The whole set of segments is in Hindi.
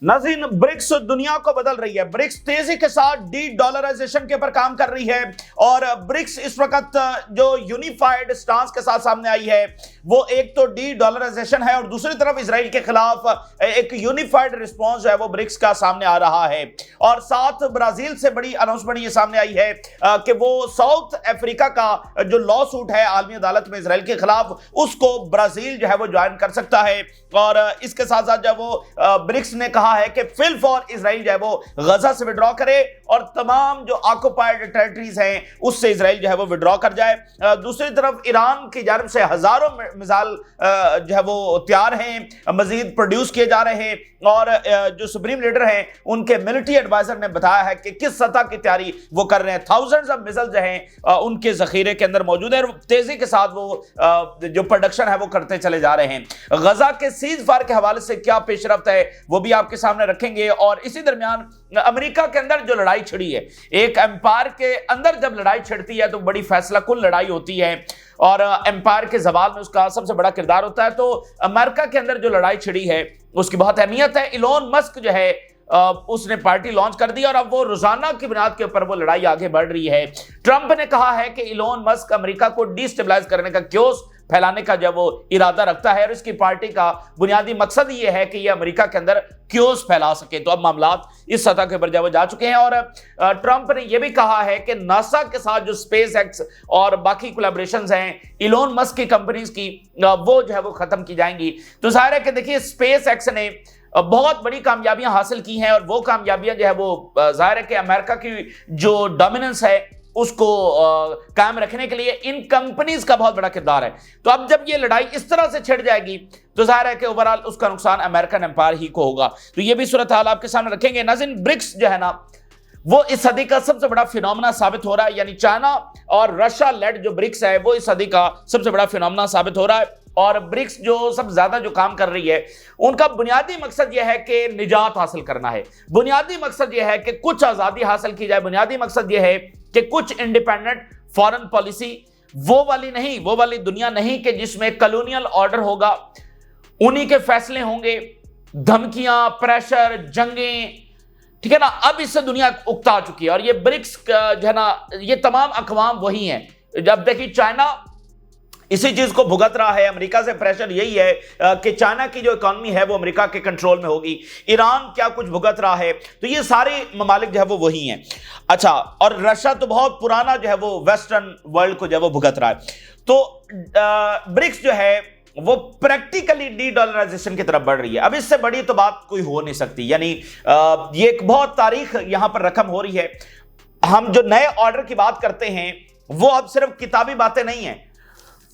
नाज़रीन, ब्रिक्स दुनिया को बदल रही है। ब्रिक्स तेजी के साथ डी डॉलराइजेशन के ऊपर काम कर रही है और ब्रिक्स इस वक्त जो यूनिफाइड स्टांस के साथ सामने आई है वो एक तो डी डॉलराइजेशन है और दूसरी तरफ इजराइल के खिलाफ एक यूनिफाइड रिस्पांस जो है वो ब्रिक्स का सामने आ रहा है। और साथ ब्राजील से बड़ी अनाउंसमेंट ये सामने आई है कि वो साउथ अफ्रीका का जो लॉ सूट है आलमी अदालत में इजराइल के खिलाफ, उसको ब्राजील जो है वो ज्वाइन कर सकता है। और इसके साथ साथ जो वो ब्रिक्स ने कहा है कि फिल फॉर इजराइल जो है वो गजा से विड्रॉ करे और तमाम जो ऑक्युपाइड टेरिटरीज हैं उससे इजराइल जो है वो विड्रॉ कर जाए। दूसरी तरफ ईरान की जानिब से हजारों मिसाइल जो है वो तैयार हैं, मजीद प्रोड्यूस किए जा रहे हैं और जो सुप्रीम लीडर हैं उनके मिलिट्री एडवाइजर ने बताया है कि किस सतह की तैयारी वो कर रहे हैं। थाउजेंड्स ऑफ मिसाइल जो हैं उनके जखीरे के अंदर मौजूद है और तेजी के साथ वो जो प्रोडक्शन है वो करते चले जा रहे हैं। गजा के सीज फायर के हवाले से क्या पेशरफ्त है वो भी आपके सामने रखेंगे। और इसी दरमियान अमेरिका के अंदर जो लड़ाई छिड़ी है, एक एम्पायर के अंदर जब लड़ाई छिड़ती है तो बड़ी फैसला कुल लड़ाई होती है और एम्पायर के जवाल में उसका सबसे बड़ा किरदार होता है। तो अमेरिका के अंदर जो लड़ाई छिड़ी है उसकी बहुत अहमियत है। इलोन मस्क जो है उसने पार्टी लॉन्च कर दी और अब वो रोजाना की बुनियाद के ऊपर वो लड़ाई आगे बढ़ रही है। ट्रंप ने कहा है कि इलोन मस्क अमेरिका को डिस्टेबलाइज करने का क्योस फैलाने का जब वो इरादा रखता है और इसकी पार्टी का बुनियादी मकसद ये है कि ये अमेरिका के अंदर क्योस फैला सके। तो अब मामलात इस सतह के ऊपर जब वो जा चुके हैं और ट्रंप ने यह भी कहा है कि नासा के साथ जो स्पेस एक्स और बाकी कोलैबोरेशंस हैं इलोन मस्क की कंपनीज की, वो जो है वो खत्म की जाएंगी। तो जाहिर है कि देखिए स्पेस एक्स ने बहुत बड़ी कामयाबियां हासिल की हैं और वो कामयाबियां जो है वो जाहिर है कि अमेरिका की जो डोमिनेंस है उसको कायम रखने के लिए इन कंपनीज का बहुत बड़ा किरदार है। तो अब जब ये लड़ाई इस तरह से छिड़ जाएगी तो जाहिर है कि ओवरऑल उसका नुकसान अमेरिकन एम्पायर ही को होगा। तो ये भी सूरत हाल आपके सामने रखेंगे। नाज़रीन, ब्रिक्स जो है ना वो इस सदी का सबसे बड़ा फिनोमेना साबित हो रहा है, यानी चाइना और रशिया लेड जो ब्रिक्स है वो इस सदी का सबसे बड़ा फिनोमेना साबित हो रहा है। और ब्रिक्स जो सबसे ज्यादा जो काम कर रही है उनका बुनियादी मकसद यह है कि निजात हासिल करना है, बुनियादी मकसद यह है कि कुछ आजादी हासिल की जाए, बुनियादी मकसद यह है कि कुछ इंडिपेंडेंट फॉरेन पॉलिसी, वो वाली दुनिया नहीं कि जिसमें कॉलोनियल ऑर्डर होगा, उन्हीं के फैसले होंगे, धमकियां, प्रेशर, जंगें, ठीक है ना। अब इससे दुनिया उकता चुकी है और ये ब्रिक्स जो है ना ये तमाम अकवाम वही हैं। जब देखिए चाइना इसी चीज को भुगत रहा है, अमेरिका से प्रेशर यही है कि चाइना की जो इकोनॉमी है वो अमेरिका के कंट्रोल में होगी। ईरान क्या कुछ भुगत रहा है, तो ये सारे ममालिक जो है वो वही हैं। अच्छा, और रशिया तो बहुत पुराना जो है वो वेस्टर्न वर्ल्ड को जो है वो भुगत रहा है। तो ब्रिक्स जो है वो प्रैक्टिकली डी डॉलराइजेशन की तरफ बढ़ रही है। अब इससे बड़ी तो बात कोई हो नहीं सकती, यानी ये एक बहुत तारीख यहां पर रकम हो रही है। हम जो नए ऑर्डर की बात करते हैं वो अब सिर्फ किताबी बातें नहीं है,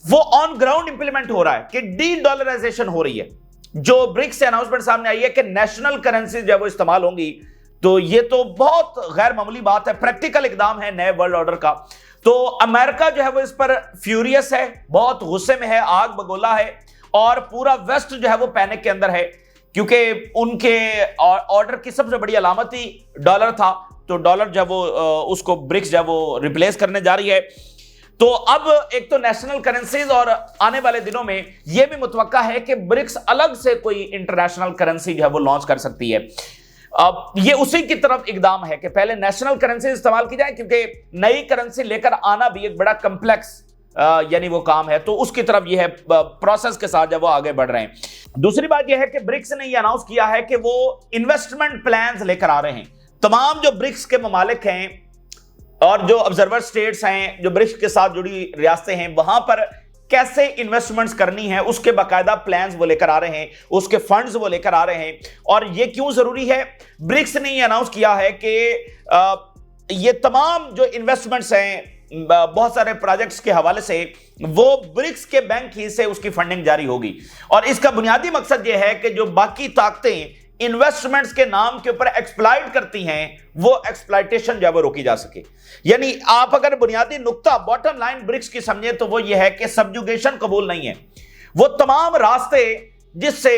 वो ऑन ग्राउंड इंप्लीमेंट हो रहा है कि डी डॉलराइजेशन हो रही है। जो ब्रिक्स से अनाउंसमेंट सामने आई है कि नेशनल करेंसी जब वो इस्तेमाल होंगी, तो ये तो बहुत गैर मामूली बात है, प्रैक्टिकल इकदाम है नए वर्ल्ड ऑर्डर का। तो अमेरिका जो है वो इस पर फ्यूरियस है, बहुत गुस्से में है, आग बगोला है और पूरा वेस्ट जो है वो पैनिक के अंदर है क्योंकि उनके ऑर्डर की सबसे बड़ी अलामत ही डॉलर था। तो डॉलर जब वो उसको ब्रिक्स जब वो रिप्लेस करने जा रही है, तो अब एक तो नेशनल करेंसीज और आने वाले दिनों में यह भी मुतवक्का है कि ब्रिक्स अलग से कोई इंटरनेशनल करेंसी जो है वो लॉन्च कर सकती है। अब ये उसी की तरफ इकदाम है कि पहले नेशनल करेंसी इस्तेमाल की जाए क्योंकि नई करेंसी लेकर आना भी एक बड़ा कम्प्लेक्स यानी वो काम है। तो उसकी तरफ ये है प्रोसेस के साथ जब वो आगे बढ़ रहे हैं। दूसरी बात यह है कि ब्रिक्स ने ये अनाउंस किया है कि वो इन्वेस्टमेंट प्लान्स लेकर आ रहे हैं। तमाम जो ब्रिक्स के ममालिक हैं और जो ऑब्जर्वर स्टेट्स हैं, जो ब्रिक्स के साथ जुड़ी रियासतें हैं, वहां पर कैसे इन्वेस्टमेंट्स करनी है उसके बाकायदा प्लान्स वो लेकर आ रहे हैं, उसके फंड्स वो लेकर आ रहे हैं। और ये क्यों जरूरी है? ब्रिक्स ने ये अनाउंस किया है कि ये तमाम जो इन्वेस्टमेंट्स हैं बहुत सारे प्रोजेक्ट्स के हवाले से वो ब्रिक्स के बैंक ही से उसकी फंडिंग जारी होगी। और इसका बुनियादी मकसद यह है कि जो बाकी ताकतें इन्वेस्टमेंट्स के नाम के ऊपर एक्सप्लॉइट करती हैं वो एक्सप्लॉइटेशन जो है वो रोकी जा सके। यानी आप अगर बुनियादी नुक्ता बॉटम लाइन ब्रिक्स की समझे तो वो ये है कि सब्जुगेशन कबूल नहीं है। वो तमाम रास्ते जिससे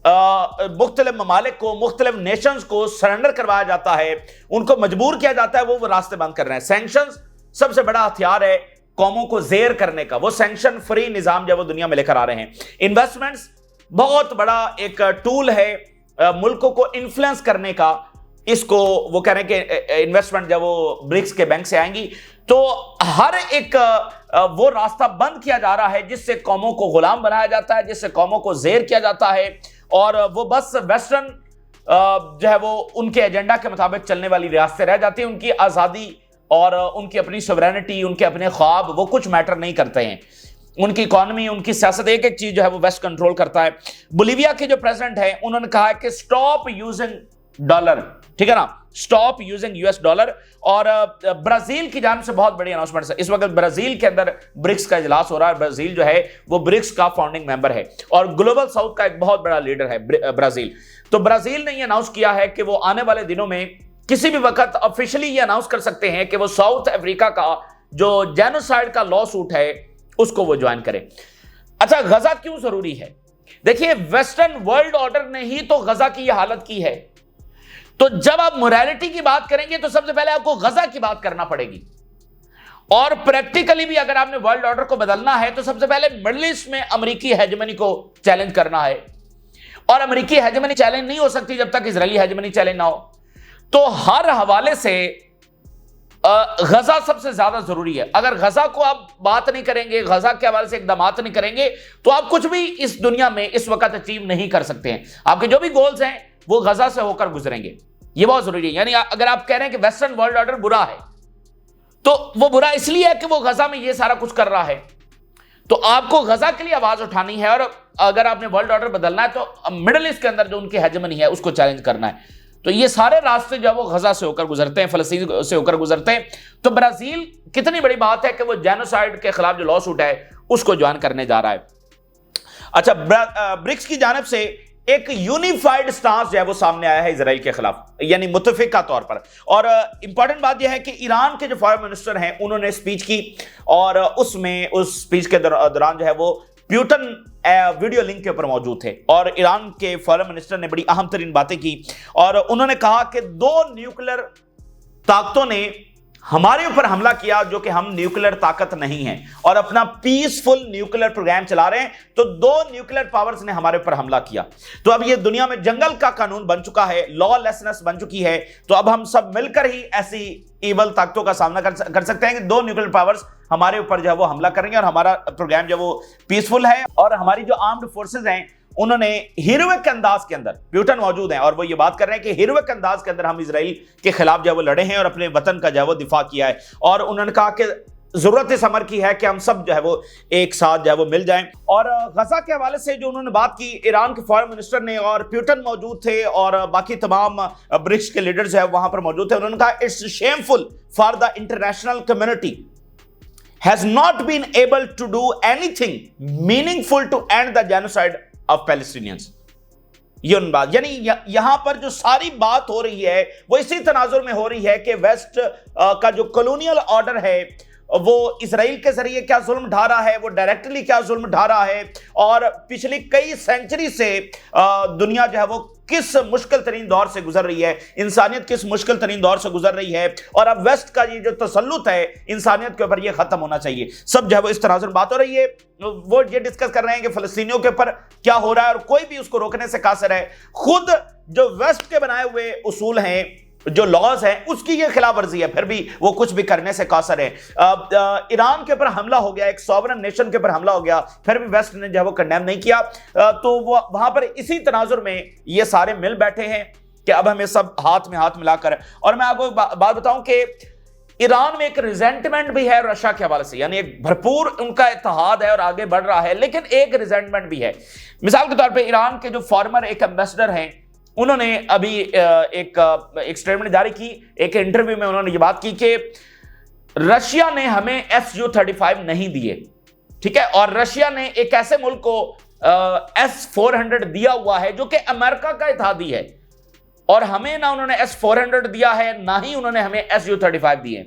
मुख्तलिफ ममालिक को, मुख्तलिफ नेशंस को सरेंडर करवाया जाता है, उनको मजबूर किया जाता है, वो रास्ते बंद कर रहे हैं। सैंक्शंस सबसे बड़ा हथियार है कौमों को जेर करने का, वो सैंक्शन फ्री निजाम जब वो दुनिया में लेकर आ रहे हैं। इन्वेस्टमेंट्स बहुत बड़ा एक टूल है मुल्कों को इन्फ्लुएंस करने का, इसको वो कह रहे हैं कि इन्वेस्टमेंट जब वो ब्रिक्स के बैंक से आएंगी तो हर एक वो रास्ता बंद किया जा रहा है जिससे कौमों को गुलाम बनाया जाता है, जिससे कौमों को जेर किया जाता है और वो बस वेस्टर्न जो है वो उनके एजेंडा के मुताबिक चलने वाली रियासतें रह जाती हैं। उनकी आज़ादी और उनकी अपनी सोवरेनिटी, उनके अपने ख्वाब वो कुछ मैटर नहीं करते हैं। उनकी इकोनॉमी, उनकी सियासत, एक एक चीज जो है वो वेस्ट कंट्रोल करता है। बोलीविया के जो प्रेसिडेंट हैं उन्होंने कहा है कि स्टॉप यूजिंग डॉलर, ठीक है ना, स्टॉप यूजिंग यूएस डॉलर। और ब्राजील की जानिब से बहुत बड़ी अनाउंसमेंट है। इस वक्त ब्राजील के अंदर ब्रिक्स का इजलास हो रहा है। ब्राजील जो है वो ब्रिक्स का फाउंडिंग मेंबर है और ग्लोबल साउथ का एक बहुत बड़ा लीडर है ब्राजील। तो ब्राजील ने ये अनाउंस किया है कि वो आने वाले दिनों में किसी भी वक्त ऑफिशियली ये अनाउंस कर सकते हैं कि वो साउथ अफ्रीका का जो जेनोसाइड का लॉ सूट है उसको वो ज्वाइन करें। अच्छा, गजा क्यों जरूरी है? देखिए, वेस्टर्न वर्ल्ड ऑर्डर ने ही तो गजा की यह हालत की है। तो जब आप मोरालिटी की बात करेंगे तो सबसे पहले आपको गजा की बात करना पड़ेगी। और प्रैक्टिकली भी अगर आपने वर्ल्ड ऑर्डर को बदलना है तो सबसे पहले मिडिल ईस्ट में अमेरिकी हेजेमनी को चैलेंज करना है। और अमेरिकी हेजेमनी चैलेंज नहीं हो सकती जब तक इजरायली हेजेमनी चैलेंज ना हो। तो हर हवाले से गजा सबसे ज्यादा जरूरी है। अगर गजा को आप बात नहीं करेंगे, गजा के हवाले से इकदाम नहीं करेंगे तो आप कुछ भी इस दुनिया में इस वक्त अचीव नहीं कर सकते हैं। आपके जो भी गोल्स हैं वो गजा से होकर गुजरेंगे, ये बहुत जरूरी है। यानी अगर आप कह रहे हैं कि वेस्टर्न वर्ल्ड ऑर्डर बुरा है तो वो बुरा इसलिए है कि वो गजा में ये सारा कुछ कर रहा है। तो आपको गजा के लिए आवाज उठानी है और अगर आपने वर्ल्ड ऑर्डर बदलना है तो मिडिल ईस्ट के अंदर जो उनकी हेजेमनी है उसको चैलेंज करना है। तो ये सारे रास्ते जो वो गजा से होकर गुजरते हैं, फलस्तीन से होकर गुजरते हैं। तो ब्राजील, कितनी बड़ी बात है कि वो जेनोसाइड के खिलाफ जो लॉ सूट है उसको ज्वाइन करने जा रहा है। अच्छा, ब्रिक्स की जानिब से एक यूनिफाइड स्टांस जो है वो सामने आया है इजराइल के खिलाफ, यानी मुत्तफिका तौर पर। और इंपॉर्टेंट बात यह है कि ईरान के जो फॉरेन मिनिस्टर हैं उन्होंने स्पीच की और उसमें उस स्पीच के दौरान जो है वो प्यूटन वीडियो लिंक के ऊपर मौजूद थे और ईरान के फॉरेन मिनिस्टर ने बड़ी अहम तरीन बातें की और उन्होंने कहा कि दो न्यूक्लियर ताकतों ने हमारे ऊपर हमला किया जो कि हम न्यूक्लियर ताकत नहीं है और अपना पीसफुल न्यूक्लियर प्रोग्राम चला रहे हैं। तो दो न्यूक्लियर पावर्स ने हमारे ऊपर हमला किया। तो अब ये दुनिया में जंगल का कानून बन चुका है, लॉलेसनेस बन चुकी है। तो अब हम सब मिलकर ही ऐसी इवल ताकतों का सामना कर सकते हैं कि दो न्यूक्लियर पावर्स हमारे ऊपर जो है वो हमला करेंगे और हमारा प्रोग्राम जो वो पीसफुल है। और हमारी जो आर्म्ड फोर्सेज हैं उन्होंने हीरोइक अंदाज के अंदर, प्यूटन मौजूद हैं और वो ये बात कर रहे हैं कि हीरोइक अंदाज के अंदर हम इजराइल के खिलाफ जो है वो लड़े हैं और अपने वतन का जो है वो दिफा किया है। और उन्होंने कहा कि जरूरत इस अमर की है कि हम सब जो है वो एक साथ जो है वो मिल जाएं। और गजा के हवाले से जो उन्होंने बात की, ईरान के फॉरेन मिनिस्टर ने और प्यूटन मौजूद थे और बाकी तमाम ब्रिक्स के लीडर्स है वहां पर मौजूद थे। उन्होंने कहा it's shameful for the international community has not been able to do anything meaningful to end the genocide of Palestinians। ये उन बात, यानी यहां पर जो सारी बात हो रही है वो इसी तनाजुर में हो रही है कि वेस्ट का जो कॉलोनियल ऑर्डर है वो इजराइल के जरिए क्या जुल्म ढा रहा है, वो डायरेक्टली क्या जुल्म ढा रहा है और पिछली कई सेंचुरी से दुनिया जो है वो किस मुश्किल तरीन दौर से गुजर रही है, इंसानियत किस मुश्किल तरीन दौर से गुजर रही है। और अब वेस्ट का ये जो तसल्लुत है इंसानियत के ऊपर ये खत्म होना चाहिए। सब जो है वो इस तरह से बात हो रही है। वो ये डिस्कस कर रहे हैं कि फलस्तीनियों के ऊपर क्या हो रहा है और कोई भी उसको रोकने से कासिर है। खुद जो वेस्ट के बनाए हुए उसूल हैं, जो लॉज हैं, उसकी ये खिलाफ वर्जी है, फिर भी वो कुछ भी करने से कासर है। ईरान के ऊपर हमला हो गया, एक सॉवरन नेशन के ऊपर हमला हो गया, फिर भी वेस्ट ने जो है वो कंडेम नहीं किया। तो वो वहां पर इसी तनाजुर में ये सारे मिल बैठे हैं कि अब हमें सब हाथ में हाथ मिलाकर। और मैं आपको बात बताऊं कि ईरान में एक रिजेंटमेंट भी है रशिया के हवाले से, यानी एक भरपूर उनका इत्तेहाद है और आगे बढ़ रहा है, लेकिन एक रिजेंटमेंट भी है। मिसाल के तौर पर ईरान के जो फॉर्मर एक एम्बेसडर हैं उन्होंने अभी एक स्टेटमेंट जारी की। एक इंटरव्यू में उन्होंने ये बात की कि रशिया ने हमें Su-35 नहीं दिए, ठीक है, और रशिया ने एक ऐसे मुल्क को S-400 दिया हुआ है जो कि अमेरिका का इत्तेहादी है और हमें ना उन्होंने S-400 दिया है ना ही उन्होंने हमें Su-35 दिए।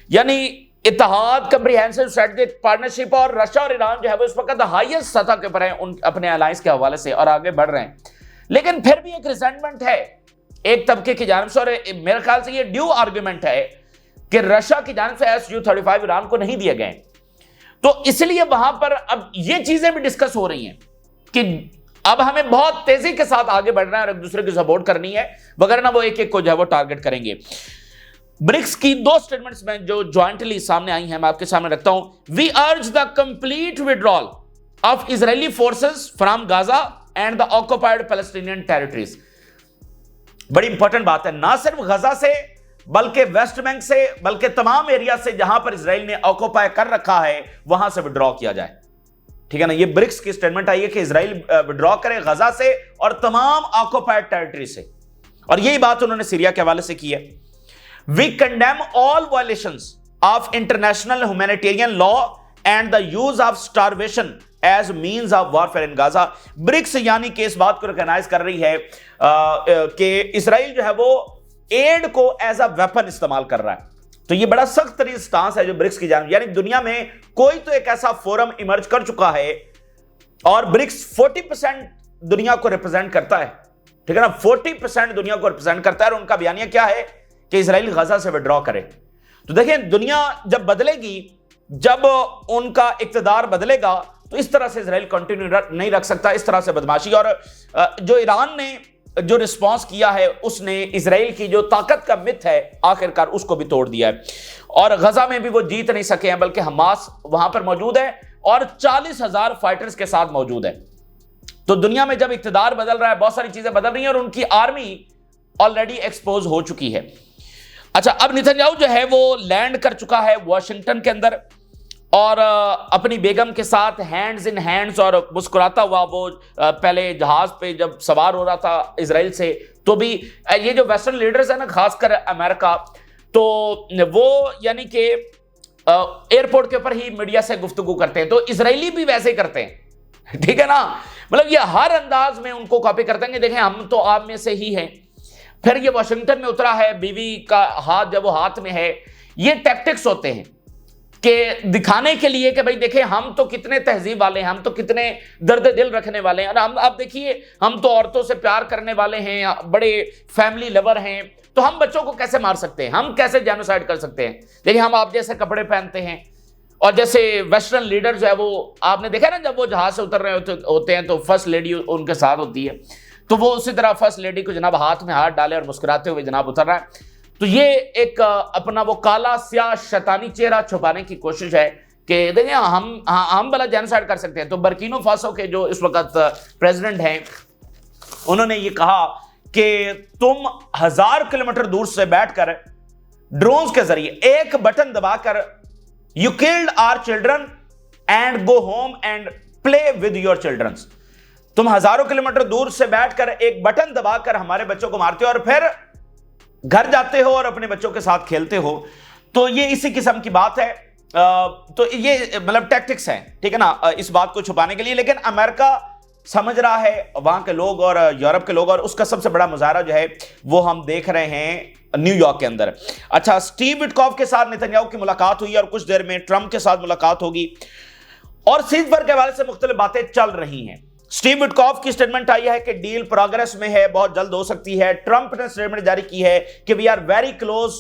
यानी इत्तेहाद, कंप्रिहेंसिव स्ट्रेटेजिक पार्टनरशिप, और रशिया और ईरान जो है वो इस वक्त हाईएस्ट सतह के ऊपर है अपने अलायंस के हवाले से और आगे बढ़ रहे हैं। लेकिन फिर भी एक रिजेंटमेंट है एक तबके की जानिब से और मेरे ख्याल से ये ड्यू आर्गुमेंट है कि रशिया की जानिब से Su-35 ईरान को नहीं दिए गए। तो इसलिए वहां पर अब ये चीजें भी डिस्कस हो रही हैं कि अब हमें बहुत तेजी के साथ आगे बढ़ना है और एक दूसरे की सपोर्ट करनी है, वगैरह ना वो एक एक को जो है वो टारगेट करेंगे। ब्रिक्स की दो स्टेटमेंट्स में जो ज्वाइंटली सामने आई हैं मैं आपके सामने रखता हूं। We urge the complete withdrawal of Israeli forces from Gaza and the occupied Palestinian territories. बड़ी इंपॉर्टेंट बात है, ना सिर्फ गजा से बल्कि वेस्ट बैंक से, बल्कि तमाम एरिया से जहां पर इजराइल ने ऑक्युपाई कर रखा है वहां से विड्रॉ किया जाए। ठीक है ना, ये ब्रिक्स की स्टेटमेंट आई है कि इजराइल विड्रॉ करे गजा से और तमाम ऑक्युपाइड टेरिटरी से, और यही बात उन्होंने सीरिया के हवाले से की है। We condemn all violations of international humanitarian law and the use of starvation as means of warfare in Gaza. BRICS यानी कि इस बात को रिकॉग्नाइज कर रही है कि इजराइल जो है वो एड को एज अ वेपन इस्तेमाल कर रहा है। तो ये बड़ा सख्त तरीन स्टांस है जो ब्रिक्स की जानिब, यानी दुनिया में कोई तो एक ऐसा फोरम इमर्ज कर चुका है और ब्रिक्स 40% दुनिया को रिप्रेजेंट करता है। ठीक है ना, 40% दुनिया को रिप्रेजेंट करता है और उनका बयानिया क्या है कि इजराइल गजा से विड्रॉ करे। तो देखिए, दुनिया जब बदलेगी, जब उनका इक्तदार बदलेगा, तो इस तरह से इजराइल कंटिन्यू नहीं रख सकता, इस तरह से बदमाशी। और जो ईरान ने जो रिस्पांस किया है उसने इजराइल की जो ताकत का मिथ है आखिरकार उसको भी तोड़ दिया है, और गजा में भी वो जीत नहीं सके हैं, बल्कि हमास वहां पर मौजूद है और 40,000 फाइटर्स के साथ मौजूद है। तो दुनिया में जब इक्तदार बदल रहा है, बहुत सारी चीजें बदल रही हैं और उनकी आर्मी ऑलरेडी एक्सपोज हो चुकी है। अच्छा, अब नेतन्याहू जो है वो लैंड कर चुका है वॉशिंगटन के अंदर और अपनी बेगम के साथ हैंड्स इन हैंड्स और मुस्कुराता हुआ वो पहले जहाज पे जब सवार हो रहा था इजराइल से, तो भी ये जो वेस्टर्न लीडर्स है ना, खासकर अमेरिका, तो वो यानी कि एयरपोर्ट के ऊपर ही मीडिया से गुफ्तगू करते हैं, तो इजरायली भी वैसे ही करते हैं। ठीक है ना, मतलब ये हर अंदाज में उनको कॉपी करते हैं कि देखें हम तो आप में से ही हैं। फिर ये वाशिंगटन में उतरा है, बीवी का हाथ जब वो हाथ में है, ये टैक्टिक्स होते हैं कि दिखाने के लिए कि भाई देखें हम तो कितने तहजीब वाले हैं, हम तो कितने दर्द दिल रखने वाले हैं, और हम आप देखिए हम तो औरतों से प्यार करने वाले हैं, बड़े फैमिली लवर हैं, तो हम बच्चों को कैसे मार सकते हैं, हम कैसे जेनोसाइड कर सकते हैं। देखिए हम आप जैसे कपड़े पहनते हैं, और जैसे वेस्टर्न लीडर जो है वो आपने देखा ना, जब वो जहाज से उतर रहे होते हैं तो फर्स्ट लेडी उनके साथ होती है, तो वो उसी तरह फर्स्ट लेडी को जनाब हाथ में हाथ डाले और मुस्कुराते हुए जनाब उतर रहा है। तो ये एक अपना वो काला स्याह शैतानी चेहरा छुपाने की कोशिश है कि देखिए हम भला जेनोसाइड कर सकते हैं। तो बर्किनो फासो के जो इस वक्त प्रेसिडेंट हैं, उन्होंने ये कहा कि तुम 1000 किलोमीटर दूर से बैठकर ड्रोन्स के जरिए एक बटन दबाकर you killed our children and go home and play with your childrens. तुम हजारों किलोमीटर दूर से बैठकर एक बटन दबाकर हमारे बच्चों को मारते हो और फिर घर जाते हो और अपने बच्चों के साथ खेलते हो। तो ये इसी किस्म की बात है। तो ये मतलब टैक्टिक्स हैं, ठीक है ना, इस बात को छुपाने के लिए। लेकिन अमेरिका समझ रहा है, वहां के लोग और यूरोप के लोग, और उसका सबसे बड़ा मुजाहरा जो है वो हम देख रहे हैं न्यूयॉर्क के अंदर। अच्छा, स्टीव विटकॉफ के साथ नेतन्याहू की मुलाकात हुई और कुछ देर में ट्रंप के साथ मुलाकात होगी और सीजफायर के हवाले से मुख्तलिफ बातें चल रही हैं। स्टीव विटकॉफ की स्टेटमेंट आई है कि डील प्रोग्रेस में है, बहुत जल्द हो सकती है। ट्रंप ने स्टेटमेंट जारी की है कि वी आर वेरी क्लोज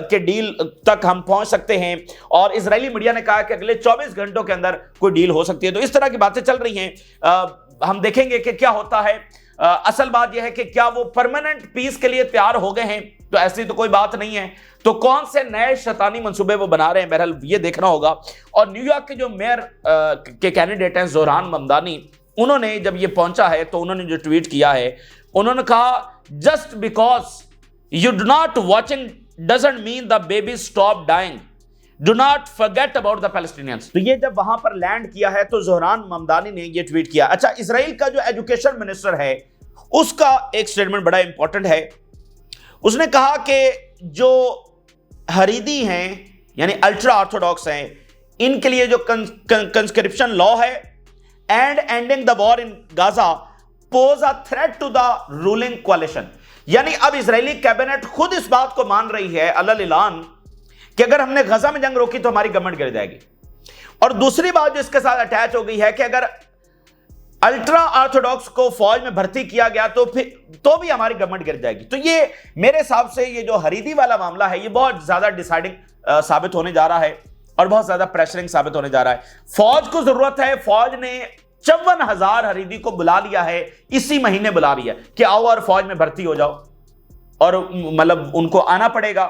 के डील तक हम पहुंच सकते हैं, और इजरायली मीडिया ने कहा कि अगले 24 घंटों के अंदर कोई डील हो सकती है। तो इस तरह की बातें चल रही हैं। हम देखेंगे कि क्या होता है। असल बात यह है कि क्या वो परमानेंट पीस के लिए तैयार हो गए हैं, तो ऐसी तो कोई बात नहीं है। तो कौन से नए शैतानी मंसूबे वो बना रहे हैं, बहरहाल ये देखना होगा। और न्यूयॉर्क के जो मेयर के कैंडिडेट हैं जोहरान ममदानी, उन्होंने जब ये पहुंचा है तो उन्होंने जो ट्वीट किया है, उन्होंने कहा just because you do not watching doesn't mean the baby stop dying, do not forget about the Palestinians. तो ये जब वहां पर लैंड किया है तो जोहरान ममदानी ने ये ट्वीट किया। अच्छा, इजराइल का जो एजुकेशन मिनिस्टर है उसका एक स्टेटमेंट बड़ा इंपॉर्टेंट है। उसने कहा कि जो हरीदी हैं यानी अल्ट्रा ऑर्थोडॉक्स हैं, इनके लिए जो कंस्क्रिप्शन लॉ है and ending the war in Gaza pose a threat to the ruling कोalition। यानी अब इजरायली कैबिनेट खुद इस बात को मान रही है अलल ऐलान कि अगर हमने गजा में जंग रोकी तो हमारी गवर्नमेंट गिर जाएगी। और दूसरी बात जो इसके साथ अटैच हो गई है कि अगर अल्ट्रा ऑर्थोडॉक्स को फौज में भर्ती किया गया तो भी हमारी गवर्नमेंट गिर जाएगी। तो ये मेरे हिसाब से ये जो हरीदी वाला मामला है ये बहुत ज्यादा डिसाइडिंग साबित होने जा रहा है और बहुत ज्यादा प्रेशरिंग साबित होने जा रहा है। फौज को जरूरत है, फौज ने 54,000 हरीदी को बुला लिया है, इसी महीने बुला रही है कि आओ और फौज में भर्ती हो जाओ, और मतलब उनको आना पड़ेगा।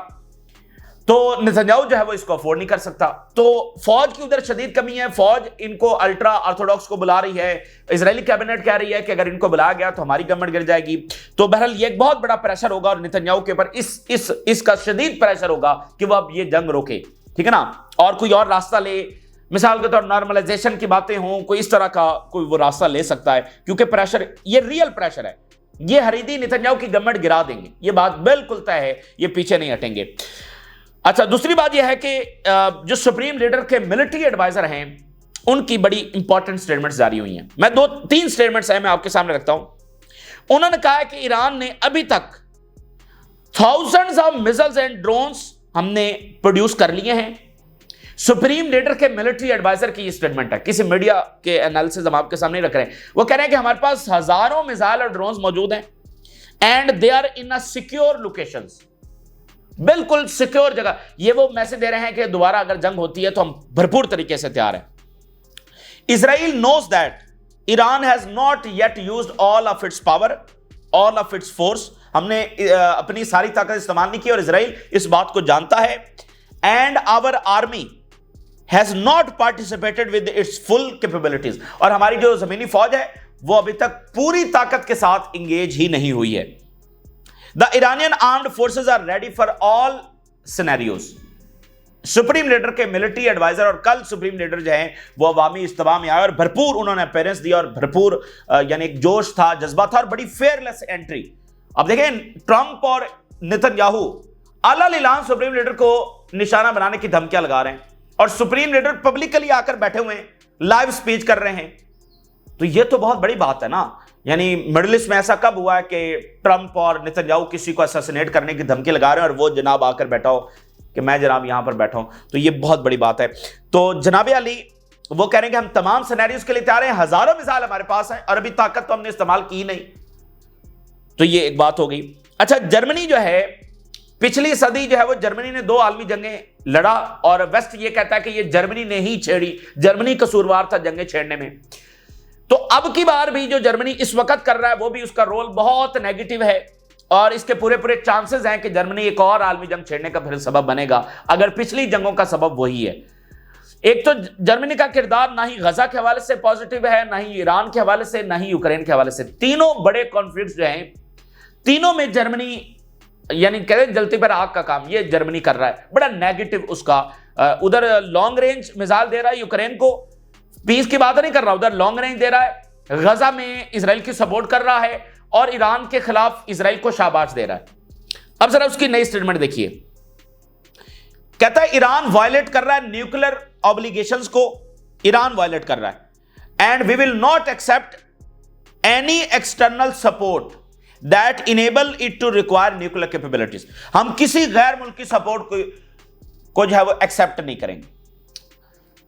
तो नेतन्याहू जो है वो इसको अफोर्ड नहीं कर सकता। तो फौज की उधर शदीद कमी है, फौज इनको अल्ट्रा ऑर्थोडॉक्स को बुला रही है, इजरायली कैबिनेट कह रही है कि अगर इनको बुलाया गया तो हमारी गवर्नमेंट गिर जाएगी। तो बहरहाल ये एक बहुत बड़ा प्रेशर होगा और नेतन्याहू के ऊपर इसका शदीद प्रेशर होगा कि वो अब ये जंग रोके, ठीक है ना, और कोई और रास्ता ले, मिसाल के तौर नॉर्मलाइजेशन की बातें हों, कोई इस तरह का कोई वो रास्ता ले सकता है, क्योंकि प्रेशर ये रियल प्रेशर है। ये हरीदी नेतन्याहू की गवर्नमेंट गिरा देंगे, ये बात बिल्कुल तय है, ये पीछे नहीं हटेंगे। अच्छा, दूसरी बात यह है कि जो सुप्रीम लीडर के मिलिट्री एडवाइजर हैं उनकी बड़ी इंपॉर्टेंट स्टेटमेंट्स जारी हुई हैं। मैं 2-3 स्टेटमेंट्स हैं, मैं आपके सामने रखता हूं। उन्होंने कहा है कि ईरान ने अभी तक thousands of missiles and drones हमने प्रोड्यूस कर लिए हैं। सुप्रीम लीडर के मिलिट्री एडवाइजर की स्टेटमेंट है, किसी मीडिया के एनालिसिस हम आपके सामने रख रहे हैं। वो कह रहे हैं कि हमारे पास हजारों मिसाइल और ड्रोन्स मौजूद हैं and they are in a secure locations, बिल्कुल सिक्योर जगह। ये वो मैसेज दे रहे हैं कि दोबारा अगर जंग होती है तो हम भरपूर तरीके से तैयार हैं। Israel knows that Iran has not yet used all of its power, all of its force. हमने अपनी सारी ताकत इस्तेमाल नहीं की और इजराइल इस बात को जानता है। And our army has not participated with its full capabilities, और हमारी जो जमीनी फौज है वो अभी तक पूरी ताकत के साथ इंगेज ही नहीं हुई है। The Iranian armed forces are ready for all scenarios. Supreme leader के मिलिट्री एडवाइजर और कल सुप्रीम लीडर जो हैं वो अवामी इज्तिमा में आए और भरपूर उन्होंने अपीयरेंस दिया और भरपूर यानी एक जोश था, जज्बा था और बड़ी फेयरलेस एंट्री। अब देखें, ट्रंप और नेतन्याहू अल-ऐलान सुप्रीम लीडर को निशाना बनाने की धमकियां लगा रहे हैं और सुप्रीम लीडर पब्लिकली आकर बैठे हुए हैं, लाइव स्पीच कर रहे हैं। तो ये तो बहुत बड़ी बात है ना। यानी मिडिल ईस्ट में ऐसा कब हुआ है कि ट्रंप और नेतन्याहू किसी को असैसिनेट करने की धमकी लगा रहे हैं और वो जनाब आकर बैठा हो कि मैं जनाब यहां पर बैठा हूं, तो ये बहुत बड़ी बात है। तो जनाब अली वो कह रहे हैं कि हम तमाम सिनेरियोज के लिए तैयार हैं, हजारों मिसाइल हमारे पास हैं और अभी ताकत तो हमने इस्तेमाल की नहीं। तो ये एक बात हो गई। अच्छा, जर्मनी जो है, पिछली सदी जो है वो जर्मनी ने 2 आलमी जंगें लड़ा और वेस्ट ये कहता है कि ये जर्मनी ने ही छेड़ी, जर्मनी कसूरवार था जंगें छेड़ने में। तो अब की बार भी जो जर्मनी इस वक्त कर रहा है वो भी उसका रोल बहुत नेगेटिव है और इसके पूरे चांसेस हैं कि जर्मनी एक और आलमी जंग छेड़ने का फिर सबब बनेगा, अगर पिछली जंगों का सबब वही है। एक तो जर्मनी का किरदार ना ही गजा के हवाले से पॉजिटिव है, ना ही ईरान के हवाले से, ना ही यूक्रेन के हवाले से। तीनों बड़े कॉन्फ्लिक्ट जो हैं, तीनों में जर्मनी यानी कहते हैं जलती पर आग का काम ये जर्मनी कर रहा है, बड़ा नेगेटिव उसका। उधर लॉन्ग रेंज मिसाइल दे रहा है यूक्रेन को, पीस की बात नहीं कर रहा, उधर लॉन्ग रेंज दे रहा है, गजा में इजराइल की सपोर्ट कर रहा है और ईरान के खिलाफ इजराइल को शाबाश दे रहा है। अब जरा उसकी नई स्टेटमेंट देखिए, कहता है ईरान वायलेट कर रहा है न्यूक्लियर ऑब्लिगेशंस को, ईरान वायलेट कर रहा है and we will not accept any external support that enable it to require nuclear capabilities. हम किसी गैर मुल्की सपोर्ट को जो है वो एक्सेप्ट नहीं करेंगे।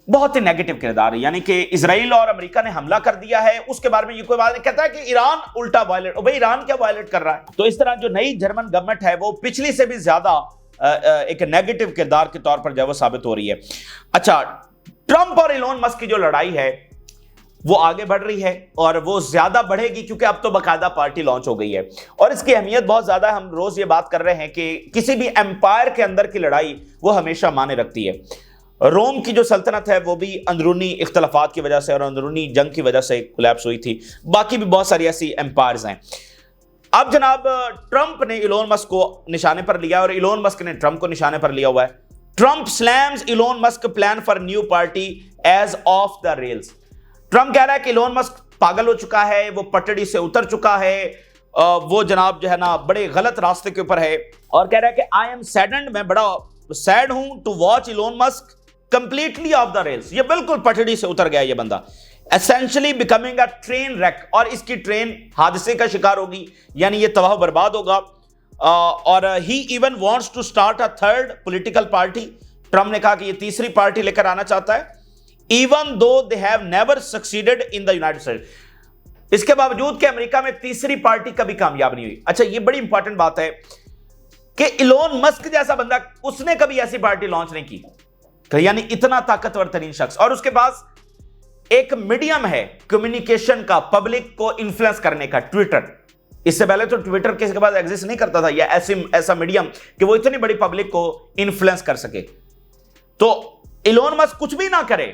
बहुत ही नेगेटिव किरदार है, यानी कि इजराइल और अमेरिका ने हमला कर दिया है, उसके बारे में ये कोई बात नहीं। कहता है कि ईरान उल्टा वायलेट, भाई ईरान क्या वायलेट कर रहा है। तो इस तरह जो नई जर्मन गवर्नमेंट है वो पिछली से भी ज्यादा एक नेगेटिव किरदार के तौर पर जो है वो साबित हो रही है। अच्छा, ट्रंप और इलोन मस्क की जो लड़ाई है वो आगे बढ़ रही है और वो ज्यादा बढ़ेगी क्योंकि अब तो बाकायदा पार्टी लॉन्च हो गई है और इसकी अहमियत बहुत ज्यादा है। हम रोज ये बात कर रहे हैं कि किसी भी एम्पायर के अंदर की लड़ाई वो हमेशा माने रखती है। रोम की जो सल्तनत है वो भी अंदरूनी इख्तलाफात की वजह से और अंदरूनी जंग की वजह से कोलैप्स हुई थी। बाकी भी बहुत सारी ऐसी एम्पायर्स हैं। अब जनाब ट्रंप ने इलोन मस्क को निशाने पर लिया और इलोन मस्क ने ट्रंप को निशाने पर लिया हुआ है। Trump slams Elon Musk plan for new party as off the rails. Trump कह रहा है कि इलोन मस्क पागल हो चुका है, वो पटड़ी से उतर चुका है, वो जनाब जो है ना बड़े गलत रास्ते के ऊपर है और कह रहा है कि आई एम सैडेंड, मैं बड़ा सैड हूं to watch Elon Musk completely off the rails. ये बिल्कुल पटड़ी से उतर गया ये बंदा, essentially becoming a train wreck, और इसकी ट्रेन हादसे का शिकार होगी, यानी ये तबाह बर्बाद होगा। और he even wants to start a third political party. Trump ने कहा कि ये तीसरी पार्टी लेकर आना चाहता है, even though they have never succeeded in the United states. इसके बावजूद कि अमेरिका में तीसरी पार्टी कभी कामयाब नहीं हुई। अच्छा, ये बड़ी इंपॉर्टेंट बात है कि इलोन मस्क जैसा बंदा, उसने कभी ऐसी पार्टी लॉन्च नहीं की, यानी इतना ताकतवर तरीन शख्स, और उसके पास एक मीडियम है कम्युनिकेशन का, पब्लिक को इन्फ्लुएंस करने का, ट्विटर। इससे पहले तो ट्विटर किसी के पास एग्जिस्ट नहीं करता था, या ऐसा मीडियम कि वो इतनी बड़ी पब्लिक को इन्फ्लुएंस कर सके। तो इलोन मस्क कुछ भी ना करे,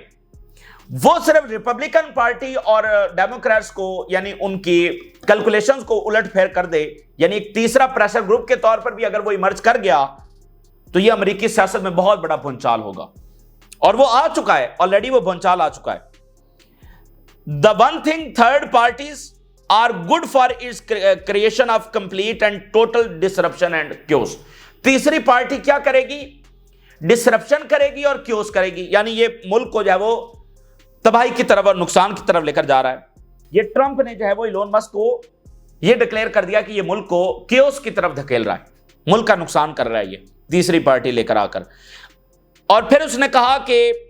वो सिर्फ रिपब्लिकन पार्टी और डेमोक्रेट्स को, यानी उनकी कैलकुलेशंस को उलटफेर कर दे, यानी एक तीसरा प्रेशर ग्रुप के तौर पर भी अगर वो इमर्ज कर गया तो ये अमेरिकी सियासत में बहुत बड़ा भूचाल होगा। और वो आ चुका है, ऑलरेडी वो भूचाल आ चुका है। The one thing third parties are good for is creation of complete and total disruption and chaos. तीसरी पार्टी क्या करेगी? डिसरप्शन करेगी और क्योस करेगी, यानी ये मुल्क को जो है वो तबाही की तरफ और नुकसान की तरफ लेकर जा रहा है। ये ट्रंप ने जो है वो इलोन मस्क को ये डिक्लेयर कर दिया कि ये मुल्क को क्योस की तरफ धकेल रहा है, मुल्क का नुकसान कर रहा है ये तीसरी पार्टी लेकर आकर। और फिर उसने कहा कि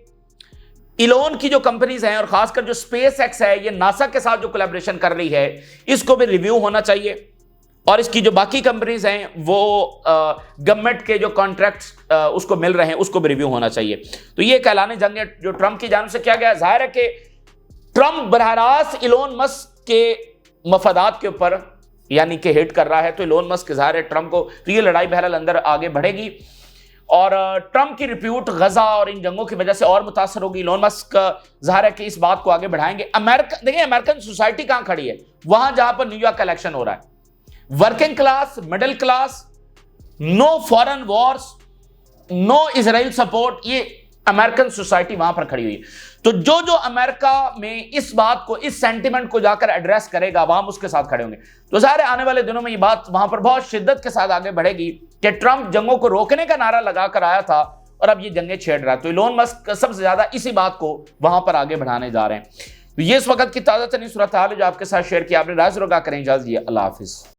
इलोन की जो कंपनीज हैं और खासकर जो स्पेस एक्स है, ये नासा के साथ जो कोलैबोरेशन कर रही है, इसको भी रिव्यू होना चाहिए। और इसकी जो बाकी कंपनीज हैं वो गवर्नमेंट के जो कॉन्ट्रैक्ट्स उसको मिल रहे हैं, उसको भी रिव्यू होना चाहिए। तो ये एक ऐलान जंग है जो ट्रंप की जानिब से किया गया। जाहिर है कि ट्रंप बरह रास्त इलोन मस्क के मफादात के ऊपर यानी कि हिट कर रहा है, तो इलोन मस्क ज़ाहिर है ट्रंप को, तो ये लड़ाई बहरहाल अंदर आगे बढ़ेगी और ट्रंप की रिप्यूट गजा और इन जंगों की वजह से और मुतासर होगी। इलोन मस्क ज़ाहिर है कि इस बात को आगे बढ़ाएंगे। अमेरिका देखिए, अमेरिकन सोसाइटी कहां खड़ी है? वहां जहां पर न्यूयॉर्क का इलेक्शन हो रहा है। Working class, middle class, no foreign wars, no Israel support, ये अमेरिकन सोसाइटी वहां पर खड़ी हुई है। तो जो जो अमेरिका में इस बात को, इस सेंटिमेंट को जाकर एड्रेस करेगा, वहां उसके साथ खड़े होंगे। तो सारे आने वाले दिनों में ये बात वहां पर बहुत शिद्दत के साथ आगे बढ़ेगी कि ट्रंप जंगों को रोकने का नारा लगाकर आया था और अब ये जंगें छेड़ रहा है। तो इलोन मस्क सबसे ज्यादा इसी बात को वहां पर आगे बढ़ाने जा रहे हैं। तो ये इस वक्त की ताजा तरीन सूरत हाल है जो आपके साथ शेयर किया। आपने राज रोगा करें इजाजत, अल्लाह हाफिज।